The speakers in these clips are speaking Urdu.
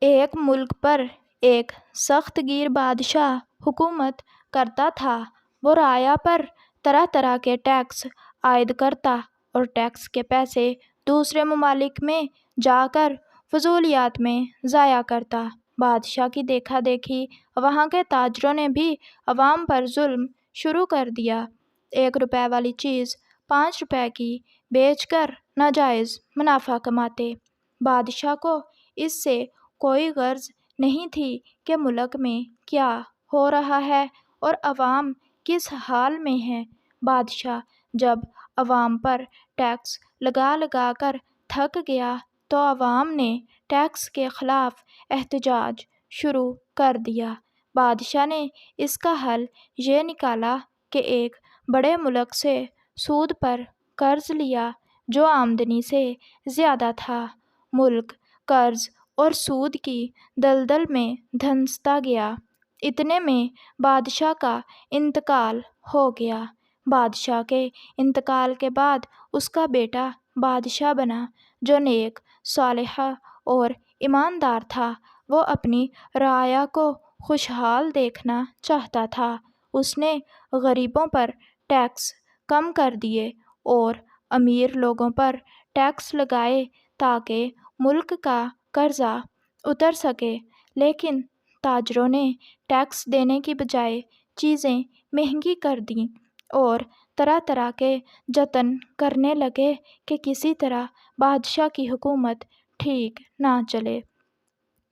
ایک ملک پر ایک سخت گیر بادشاہ حکومت کرتا تھا۔ وہ رعایا پر طرح طرح کے ٹیکس عائد کرتا اور ٹیکس کے پیسے دوسرے ممالک میں جا کر فضولیات میں ضائع کرتا۔ بادشاہ کی دیکھا دیکھی وہاں کے تاجروں نے بھی عوام پر ظلم شروع کر دیا۔ 1 روپے والی چیز 5 روپے کی بیچ کر ناجائز منافع کماتے۔ بادشاہ کو اس سے کوئی غرض نہیں تھی کہ ملک میں کیا ہو رہا ہے اور عوام کس حال میں ہے۔ بادشاہ جب عوام پر ٹیکس لگا لگا کر تھک گیا تو عوام نے ٹیکس کے خلاف احتجاج شروع کر دیا۔ بادشاہ نے اس کا حل یہ نکالا کہ ایک بڑے ملک سے سود پر قرض لیا جو آمدنی سے زیادہ تھا۔ ملک قرض اور سود کی دلدل میں دھنستا گیا۔ اتنے میں بادشاہ کا انتقال ہو گیا۔ بادشاہ کے انتقال کے بعد اس کا بیٹا بادشاہ بنا جو نیک، صالح اور ایماندار تھا۔ وہ اپنی رعایا کو خوشحال دیکھنا چاہتا تھا۔ اس نے غریبوں پر ٹیکس کم کر دیے اور امیر لوگوں پر ٹیکس لگائے تاکہ ملک کا قرضہ اتر سکے، لیکن تاجروں نے ٹیکس دینے کی بجائے چیزیں مہنگی کر دیں اور طرح طرح کے جتن کرنے لگے کہ کسی طرح بادشاہ کی حکومت ٹھیک نہ چلے۔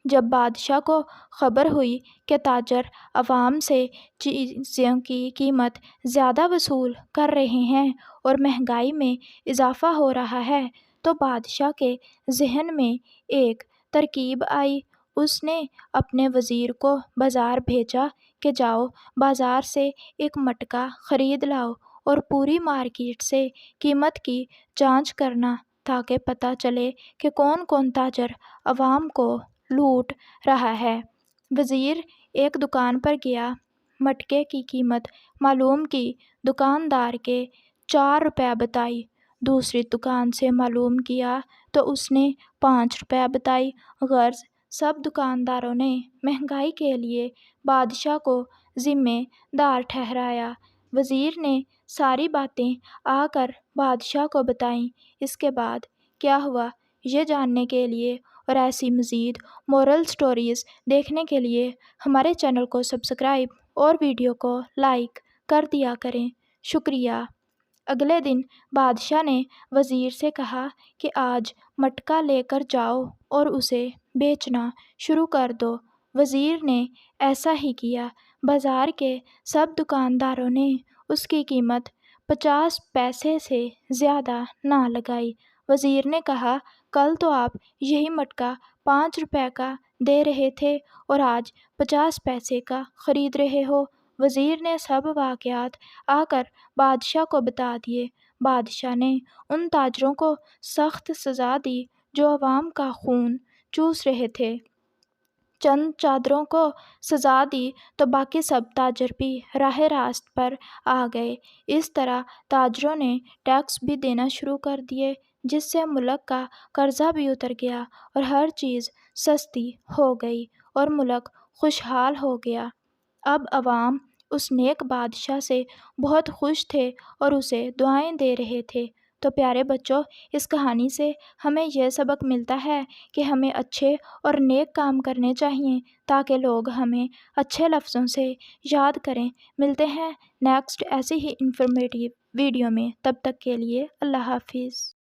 جب بادشاہ کو خبر ہوئی کہ تاجر عوام سے چیزوں کی قیمت زیادہ وصول کر رہے ہیں اور مہنگائی میں اضافہ ہو رہا ہے تو بادشاہ کے ذہن میں ایک ترکیب آئی۔ اس نے اپنے وزیر کو بازار بھیجا کہ جاؤ بازار سے ایک مٹکا خرید لاؤ اور پوری مارکیٹ سے قیمت کی جانچ کرنا تاکہ پتہ چلے کہ کون کون تاجر عوام کو لوٹ رہا ہے۔ وزیر ایک دکان پر گیا، مٹکے کی قیمت معلوم کی، دکاندار کے 4 روپے بتائی۔ دوسری دکان سے معلوم کیا تو اس نے 5 روپے بتائی۔ غرض سب دکانداروں نے مہنگائی کے لیے بادشاہ کو ذمہ دار ٹھہرایا۔ وزیر نے ساری باتیں آ کر بادشاہ کو بتائیں۔ اس کے بعد کیا ہوا یہ جاننے کے لیے اور ایسی مزید مورل سٹوریز دیکھنے کے لیے ہمارے چینل کو سبسکرائب اور ویڈیو کو لائک کر دیا کریں۔ شکریہ۔ اگلے دن بادشاہ نے وزیر سے کہا کہ آج مٹکا لے کر جاؤ اور اسے بیچنا شروع کر دو۔ وزیر نے ایسا ہی کیا۔ بازار کے سب دکانداروں نے اس کی قیمت 50 پیسے سے زیادہ نہ لگائی۔ وزیر نے کہا کل تو آپ یہی مٹکا 5 روپے کا دے رہے تھے اور آج 50 پیسے کا خرید رہے ہو۔ وزیر نے سب واقعات آ کر بادشاہ کو بتا دیے۔ بادشاہ نے ان تاجروں کو سخت سزا دی جو عوام کا خون چوس رہے تھے۔ چند تاجروں کو سزا دی تو باقی سب تاجر بھی راہ راست پر آ گئے۔ اس طرح تاجروں نے ٹیکس بھی دینا شروع کر دیے جس سے ملک کا قرضہ بھی اتر گیا اور ہر چیز سستی ہو گئی اور ملک خوشحال ہو گیا۔ اب عوام اس نیک بادشاہ سے بہت خوش تھے اور اسے دعائیں دے رہے تھے۔ تو پیارے بچوں، اس کہانی سے ہمیں یہ سبق ملتا ہے کہ ہمیں اچھے اور نیک کام کرنے چاہیے تاکہ لوگ ہمیں اچھے لفظوں سے یاد کریں۔ ملتے ہیں نیکسٹ ایسی ہی انفارمیٹیو ویڈیو میں، تب تک کے لیے اللہ حافظ۔